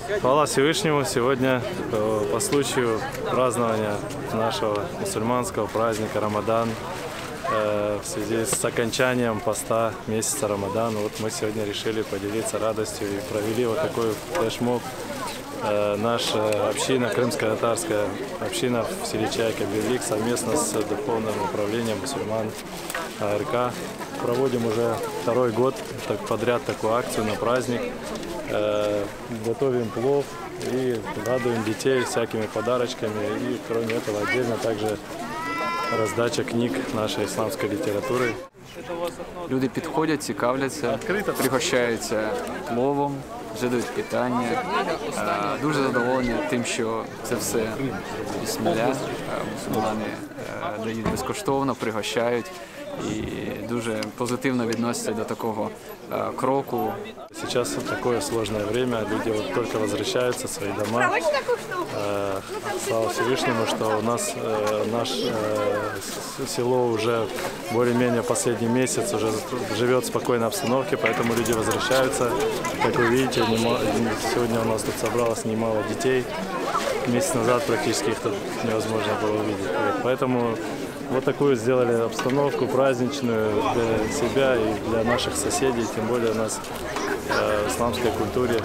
Хвала Всевышнему, сегодня по случаю празднования нашего мусульманского праздника Рамадан, в связи с окончанием поста месяца Рамадан, вот мы сегодня решили поделиться радостью и провели вот такой флешмоб. Наша община, крымско-татарская община в селе Чайка-Берлик совместно с Духовным управлением мусульман АРК проводим уже второй год подряд такую акцию на праздник. Готовим плов и радуем детей всякими подарочками. И кроме этого отдельно также раздача книг нашей исламской літератури. Люди підходять, цікавляться, пригощаються пловом, задають питання. Дуже задоволені тим, що це все бісміля, мусульмани дають безкоштовно, пригощають і дуже позитивно відносяться до такого кроку. Сейчас такое сложное время, люди вот только возвращаются в свои дома. Слава Всевышнему, что у нас наше село уже более-менее последний месяц уже живет в спокойной обстановке, поэтому люди возвращаются. Как вы видите, сегодня у нас тут собралось немало детей. Месяц назад практически их тут невозможно было увидеть. Поэтому вот такую сделали обстановку праздничную для себя и для наших соседей, тем более у нас в исламской культуре,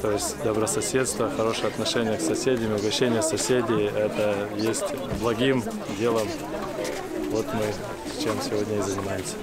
то есть добрососедство, хорошее отношение к соседям, угощение соседей, это есть благим делом. Вот мы чем сегодня и занимаемся.